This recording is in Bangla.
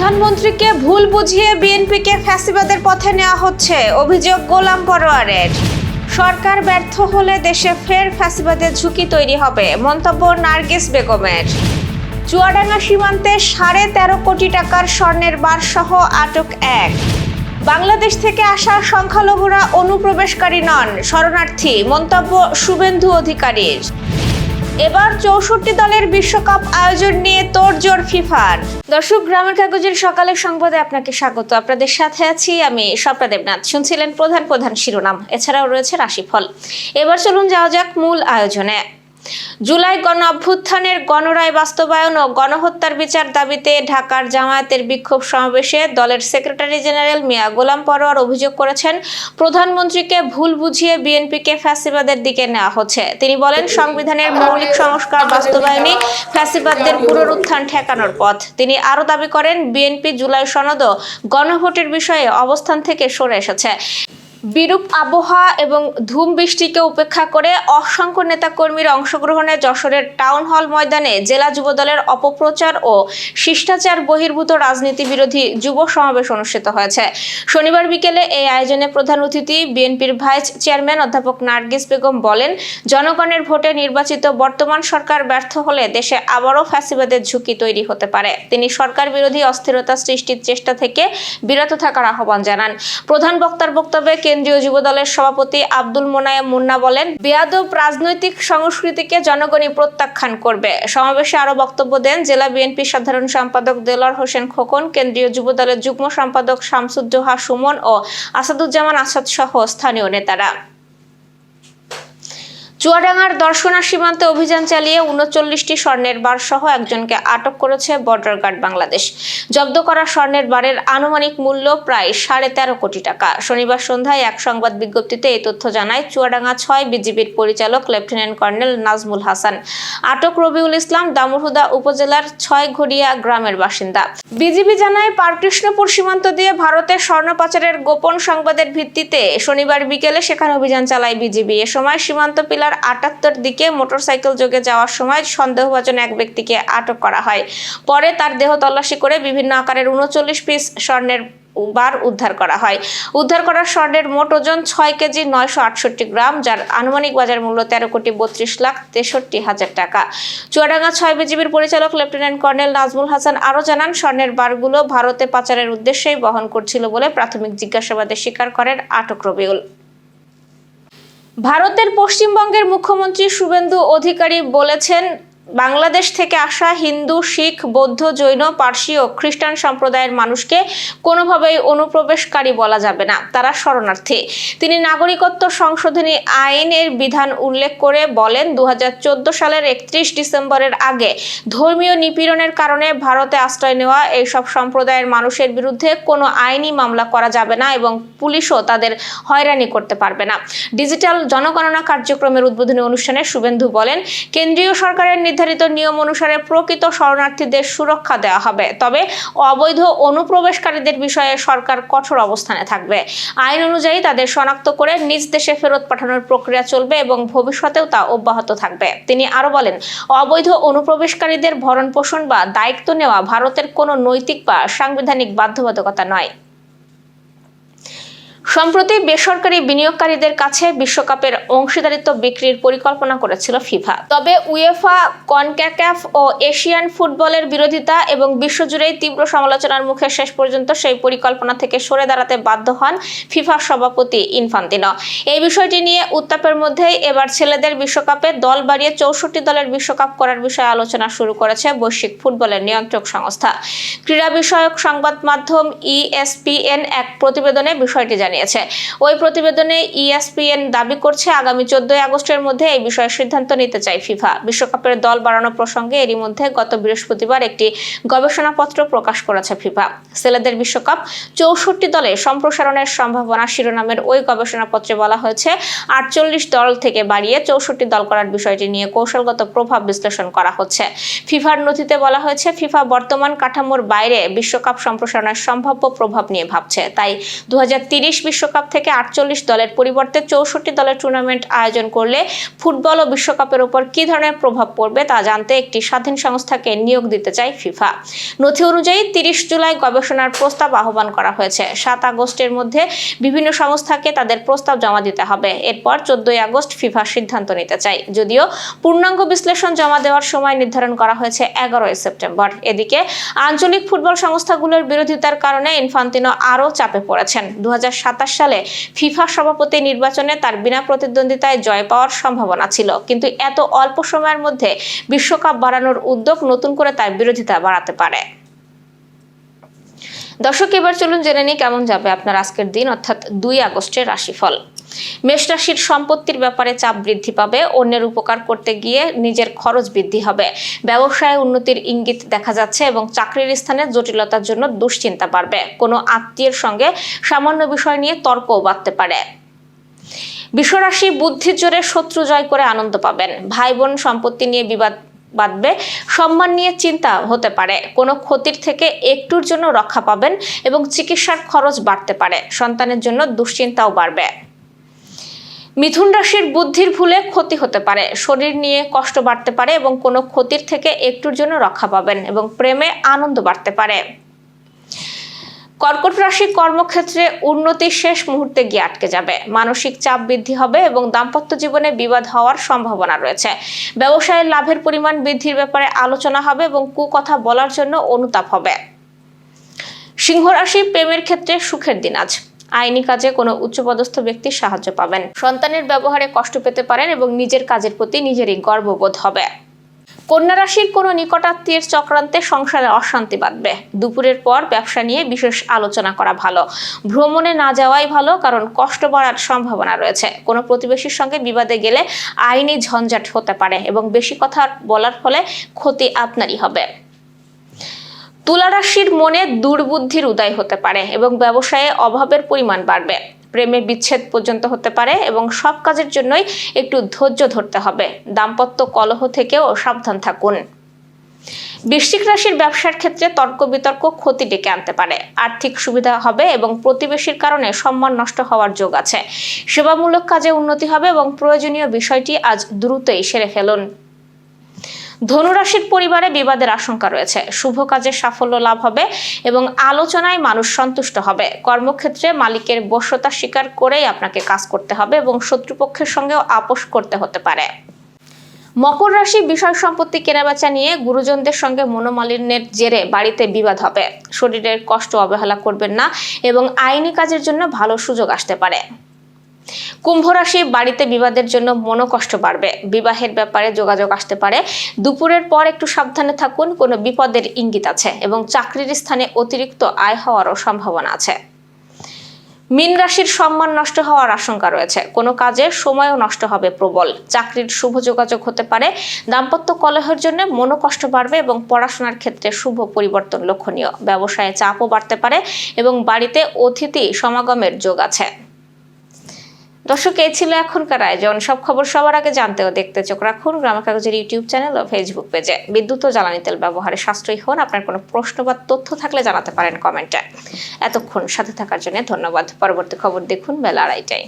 প্রধানমন্ত্রীকে ভুল বুঝিয়ে বিএনপিকে ফ্যাসিবাদের পথে নেওয়া হচ্ছে, অভিযোগ গোলাম পরোয়ারের। সরকার ব্যর্থ হলে দেশে ফের ফ্যাসিবাদের ঝুঁকি তৈরি হবে, মন্তব্য নার্গিস বেগমের। চুয়াডাঙ্গা সীমান্তে 13.5 কোটি টাকার স্বর্ণের বার সহ আটক এক। বাংলাদেশ থেকে আসা সংখ্যালঘুরা অনুপ্রবেশকারী নন, শরণার্থী, মন্তব্য শুভেন্দু অধিকারীর। এবার 64 দলের বিশ্বকাপ আয়োজন নিয়ে তোড়জোড় ফিফার। দর্শক, গ্রামের কাগজের সকালের সংবাদে আপনাকে স্বাগত। আপনাদের সাথে আছি আমি স্বপ্না দেবনাথ। শুনছিলেন প্রধান শিরোনাম, এছাড়াও রয়েছে রাশিফল। এবার চলুন যাওয়া যাক মূল আয়োজনে। জুলাই গণ অভ্যুত্থানের গণরায় বাস্তবায়ন ও গণহত্যার বিচার দাবিতে ঢাকার জামায়াতের বিক্ষোভ সমাবেশে দলের সেক্রেটারি জেনারেল মিয়া গোলাম পরোয়ার অভিযোগ করেছেন, প্রধানমন্ত্রীকে ভুল বুঝিয়ে বিএনপিকে ফ্যাসিবাদের দিকে নেওয়া হচ্ছে। তিনি বলেন, সংবিধানের মৌলিক সংস্কার বাস্তবায়নই ফ্যাসিবাদদের পুনরুত্থান ঠেকানোর পথ। তিনি আরও দাবি করেন, বিএনপি জুলাই সনদ ও গণভোটের বিষয়ে অবস্থান থেকে সরে এসেছে। বিরূপ আবহাওয়া এবং ধুম বৃষ্টিকে উপেক্ষা করে অসংখ্য নেতাকর্মীর অংশগ্রহণে যশোরের টাউন হল ময়দানে জেলা যুবদলের অপপ্রচার ও শিষ্টাচার বহির্ভূত রাজনীতি বিরোধী যুব সমাবেশ অনুষ্ঠিত হয়েছে। শনিবার বিকেলে এই আয়োজনে প্রধান অতিথি বিএনপির ভাইস চেয়ারম্যান অধ্যাপক নার্গিস বেগম বলেন, জনগণের ভোটে নির্বাচিত বর্তমান সরকার ব্যর্থ হলে দেশে আবারও ফ্যাসিবাদের ঝুঁকি তৈরি হতে পারে। তিনি সরকার বিরোধী অস্থিরতা সৃষ্টির চেষ্টা থেকে বিরত থাকার আহ্বান জানান। প্রধান বক্তার বক্তব্যে কেন্দ্রীয় যুবদলের সভাপতি আব্দুল মোনায়েম মুন্না বলেন, বেয়াদব রাজনৈতিক সংস্কৃতিকে জনগণই প্রত্যাখ্যান করবে। সমাবেশে আরো বক্তব্য দেন জেলা বিএনপির সাধারণ সম্পাদক দেলোয়ার হোসেন খোকন, কেন্দ্রীয় যুবদলের যুগ্ম সম্পাদক শামসুজ্জোহা সুমন ও আসাদুজ্জামান আসাদ সহ স্থানীয় নেতারা। চুয়াডাঙ্গার দর্শনা সীমান্তে অভিযান চালিয়ে 39টি স্বর্ণের বার সহ একজনকে আটক করেছে বর্ডার গার্ড বাংলাদেশ। জব্দ করা স্বর্ণের বারের আনুমানিক মূল্য প্রায় 13.5 কোটি টাকা। শনিবার সন্ধ্যায় এক সংবাদ বিজ্ঞপ্তিতে এই তথ্য জানায় চুয়াডাঙ্গা 6 বিজিবির পরিচালক লেফটেন্যান্ট কর্নেল নাজমুল হাসান। আটক রবিউল ইসলাম দামুড়হুদা উপজেলার 6 ঘড়িয়া গ্রামের বাসিন্দা। বিজিবি জানায়, পারকৃষ্ণপুর সীমান্ত দিয়ে ভারতের স্বর্ণ পাচারের গোপন সংবাদের ভিত্তিতে শনিবার বিকেলে সেখানে অভিযান চালায় বিজিবি। এ সময় সীমান্ত পিলার 78 দিকে মোটরসাইকেল যোগে যাওয়ার সময় সন্দেহভাজন এক ব্যক্তিকে আটক করা হয়। পরে তার দেহ তল্লাশি করে বিভিন্ন আকারের 39 পিস স্বর্ণের বার উদ্ধার করা হয়। উদ্ধার করা স্বর্ণের মোট ওজন 6 কেজি 968 গ্রাম, যার আনুমানিক বাজার মূল্য 13,32,63,000 টাকা। চুয়াডাঙ্গা 6 বিজিবির পরিচালক লেফটেন্যান্ট কর্নেল নাজমুল হাসান আরও জানান, স্বর্ণের বারগুলো ভারতে পাচারের উদ্দেশ্যেই বহন করছিল বলে প্রাথমিক জিজ্ঞাসাবাদে স্বীকার করেন আটক রবিউল। ভারতের পশ্চিমবঙ্গের মুখ্যমন্ত্রী শুভেন্দু অধিকারী বলেছেন, বাংলাদেশ থেকে আসা হিন্দু, শিখ, বৌদ্ধ, জৈন, পার্সি ও খ্রিস্টান সম্প্রদায়ের মানুষকে কোনোভাবেই অনুপ্রবেশকারী বলা যাবে না, তারা শরণার্থী। তিনি নাগরিকত্ব সংশোধনী আইনের বিধান উল্লেখ করে বলেন, 2014 সালের 31 ডিসেম্বরের আগে ধর্মীয় নিপীড়নের কারণে ভারতে আশ্রয় নেওয়া এইসব সম্প্রদায়ের মানুষের বিরুদ্ধে কোনো আইনি মামলা করা যাবে না এবং পুলিশও তাদের হয়রানি করতে পারবে না। ডিজিটাল জনগণনা কার্যক্রমের উদ্বোধনী অনুষ্ঠানে শুভেন্দু বলেন, কেন্দ্রীয় সরকারের নির্ধারিত নিয়ম অনুসারে প্রকৃত শরণার্থীদের সুরক্ষা দেওয়া হবে, তবে অবৈধ অনুপ্রবেশকারীদের বিষয়ে সরকার কঠোর অবস্থানে থাকবে। আইন অনুযায়ী তাদের শনাক্ত করে নিজ দেশে ফেরত পাঠানোর প্রক্রিয়া চলবে এবং ভবিষ্যতেও তা অব্যাহত থাকবে। তিনি আরো বলেন, অবৈধ অনুপ্রবেশকারীদের ভরণ পোষণ বা দায়িত্ব নেওয়া ভারতের কোনো নৈতিক বা সাংবিধানিক বাধ্যবাধকতা নয়। সম্প্রতি বেসরকারি বিনিয়োগকারীদের কাছে বিশ্বকাপের অংশীদারিত্ব বিক্রির পরিকল্পনা করেছিল ফিফা। তবে উয়েফা, কনকাকাফ ও এশিয়ান ফুটবলের বিরোধিতা এবং বিশ্বজুড়েই তীব্র সমালোচনার মুখে শেষ পর্যন্ত সেই পরিকল্পনা থেকে সরে দাঁড়াতে বাধ্য হন ফিফার সভাপতি ইনফান্তিনো। এই বিষয়টি নিয়ে উত্তাপের মধ্যেই এবার ছেলেদের বিশ্বকাপে দল বাড়িয়ে 64 দলের বিশ্বকাপ করার বিষয়ে আলোচনা শুরু করেছে বৈশ্বিক ফুটবলের নিয়ন্ত্রক সংস্থা। ক্রীড়া বিষয়ক সংবাদ মাধ্যম ESPN এক প্রতিবেদনে বিষয়টি জানিয়েছে। ওই প্রতিবেদনে ESPN দাবি করছে, আগামী 14 আগস্টের মধ্যে এই বিষয়ে সিদ্ধান্ত নিতে চায় ফিফা। বিশ্বকাপের দল বাড়ানো প্রসঙ্গে এরই মধ্যে গত বৃহস্পতিবার একটি গবেষণাপত্র প্রকাশ করেছে ফিফা। ছেলেদের বিশ্বকাপ 64 দলে সম্প্রসারণের সম্ভাবনা শিরোনামের ওই গবেষণাপত্রে বলা হয়েছে, 48 দল থেকে বাড়িয়ে 64 দল করার বিষয়টি নিয়ে কৌশলগত প্রভাব বিশ্লেষণ করা হচ্ছে। ফিফার নথিতে বলা হয়েছে, ফিফা বর্তমান কাঠামোর বাইরে বিশ্বকাপ সম্প্রসারণের সম্ভাব্য প্রভাব নিয়ে ভাবছে। তাই 2030 বিশ্বকাপ থেকে 48 দলের পরিবর্তে 64 দলের টুর্নামেন্ট আয়োজন করলে ফুটবল ও বিশ্বকাপের উপর কী ধরনের প্রভাব পড়বে তা জানতে একটি স্বাধীন সংস্থাকে নিয়োগ দিতে চায় ফিফা। নথি অনুযায়ী 30 জুলাই গবেষণার প্রস্তাব আহ্বান করা হয়েছে। 7 আগস্টের মধ্যে বিভিন্ন সংস্থাকে তাদের প্রস্তাব জমা দিতে হবে। এরপর 14 আগস্ট ফিফা সিদ্ধান্ত নিতে চায়। যদিও পূর্ণাঙ্গ বিশ্লেষণ জমা দেওয়ার সময় নির্ধারণ করা হয়েছে 11 সেপ্টেম্বর। এদিকে আঞ্চলিক ফুটবল সংস্থাগুলোর বিরোধিতার কারণে ইনফান্তিনো আরও চাপে পড়েছেন। 2027 সালে ফিফা সভাপতি নির্বাচনে তার বিনা প্রতিদ্বন্দ্বিতায় জয় পাওয়ার সম্ভাবনা ছিল, কিন্তু এত অল্প সময়ের মধ্যে বিশ্বকাপ বাড়ানোর উদ্যোগ নতুন করে তার বিরোধিতা বাড়াতে পারে। দর্শক, এবার চলুন জেনে নিই কেমন যাবে আপনার আজকের দিন, অর্থাৎ 2 আগস্টের রাশিফল। মেষ রাশির সম্পত্তির ব্যাপারে চাপ বৃদ্ধি পাবে। অন্যের উপকার করতে গিয়ে নিজের খরচ বৃদ্ধি হবে। ব্যবসায় উন্নতির ইঙ্গিত দেখা যাচ্ছে এবং চাকরির স্থানে জটিলতার জন্য দুশ্চিন্তা বাড়বে। কোনো আত্মীয়ের সঙ্গে সামান্য বিষয় নিয়ে তর্কও বাড়তে পারে। বৃষরাশি বুদ্ধির জোরে শত্রু জয় করে আনন্দ পাবেন। ভাই বোন সম্পত্তি নিয়ে বিবাদ বাঁধবে। সম্মান নিয়ে চিন্তা হতে পারে। কোনো ক্ষতির থেকে একটুর জন্য রক্ষা পাবেন এবং চিকিৎসার খরচ বাড়তে পারে। সন্তানের জন্য দুশ্চিন্তাও বাড়বে। মিথুন রাশির বুদ্ধির ভুলে ক্ষতি হতে পারে। শরীর নিয়ে কষ্ট বাড়তে পারে এবং কোনো ক্ষতির থেকে একটুর জন্য রক্ষা পাবেন এবং প্রেমে আনন্দ বাড়তে পারে। কর্কট রাশি কর্মক্ষেত্রে উন্নতি শেষ মুহূর্তে গিয়ে আটকে যাবে। মানসিক চাপ বৃদ্ধি হবে এবং দাম্পত্য জীবনে বিবাদ হওয়ার সম্ভাবনা রয়েছে। ব্যবসায়ের লাভের পরিমাণ বৃদ্ধির ব্যাপারে আলোচনা হবে এবং কুকথা বলার জন্য অনুতাপ হবে। সিংহ রাশি প্রেমের ক্ষেত্রে সুখের দিন আজ। আইনি কাজে কোনো উচ্চপদস্থ ব্যক্তির সাহায্য পাবেন। সন্তানের ব্যবহারে কষ্ট পেতে পারেন এবং নিজের কাজের প্রতি নিজেরই গর্ববোধ হবে। কন্যা রাশির কোনো নিকটাত্মীয়ের চক্রান্তে সংসারে অশান্তি বাঁধবে। দুপুরের পর ব্যবসা নিয়ে বিশেষ আলোচনা করা ভালো। ভ্রমণে না যাওয়াই ভালো, কারণ কষ্ট বাড়ার সম্ভাবনা রয়েছে। কোনো প্রতিবেশীর সঙ্গে বিবাদে গেলে আইনি ঝঞ্ঝাট হতে পারে এবং বেশি কথা বলার ফলে ক্ষতি আপনারই হবে। তুলা রাশির মনে দুর্বুদ্ধির উদয় হতে পারে এবং ব্যবসায়ে অভাবের পরিমাণ বাড়বে। প্রেমে বিচ্ছেদ পর্যন্ত হতে পারে এবং সব কাজের জন্যই একটু ধৈর্য ধরতে হবে। দাম্পত্য কলহ থেকেও সাবধান থাকুন। বৃশ্চিক রাশির ব্যবসার ক্ষেত্রে তর্ক বিতর্ক ক্ষতি ডেকে আনতে পারে। আর্থিক সুবিধা হবে এবং প্রতিবেশীর কারণে সম্মান নষ্ট হওয়ার যোগ আছে। সেবামূলক কাজে উন্নতি হবে এবং প্রয়োজনীয় বিষয়টি আজ দ্রুতই সেরে ফেলুন। ধনুরাশির পরিবারে বিবাদের আশঙ্কা রয়েছে। শুভ কাজে সাফল্য লাভ হবে এবং আলোচনায় মানুষ সন্তুষ্ট হবে। কর্মক্ষেত্রে মালিকের বশ্যতা স্বীকার করেই আপনাকে কাজ করতে হবে এবং শত্রুপক্ষের সঙ্গেও আপোষ করতে হতে পারে। মকর রাশি বিষয় সম্পত্তি কেনাবেচা নিয়ে গুরুজনদের সঙ্গে মনোমালিন্যের জেরে বাড়িতে বিবাদ হবে। শরীরের কষ্ট অবহেলা করবেন না এবং আইনি কাজের জন্য ভালো সুযোগ আসতে পারে। কুম্ভ রাশি বাড়িতে বিবাদের জন্য মনোকষ্ট বাড়বে। বিবাহের ব্যাপারে যোগাযোগ আসতে পারে। দুপুরের পর একটু সাবধানে থাকুন, কোনো বিপদের ইঙ্গিত আছে এবং চাকরির স্থানে অতিরিক্ত আয় হওয়ারও সম্ভাবনা আছে। মীন রাশির সম্মান নষ্ট হওয়ার আশঙ্কা রয়েছে। কোনো কাজে সময়ও নষ্ট হবে প্রবল। চাকরির শুভ যোগাযোগ হতে পারে। দাম্পত্য কলহের জন্য মনোকষ্ট বাড়বে এবং পড়াশোনার ক্ষেত্রে শুভ পরিবর্তন লক্ষণীয়। ব্যবসায়ে চাপও বাড়তে পারে এবং বাড়িতে অতিথি সমাগমের যোগ আছে। দর্শক, এই ছিল এখনকার আয়োজন। সব খবর সবার আগে জানতে ও দেখতে চোখ রাখুন গ্রামের কাগজের ইউটিউব চ্যানেল ও ফেসবুক পেজে। বিদ্যুৎ ও জ্বালানি তেল ব্যবহারে সাশ্রয়ী হন। আপনার কোনো প্রশ্ন বা তথ্য থাকলে জানাতে পারেন কমেন্টে। এতক্ষণ সাথে থাকার জন্য ধন্যবাদ। পরবর্তী খবর দেখুন বেলা 2:30টায়।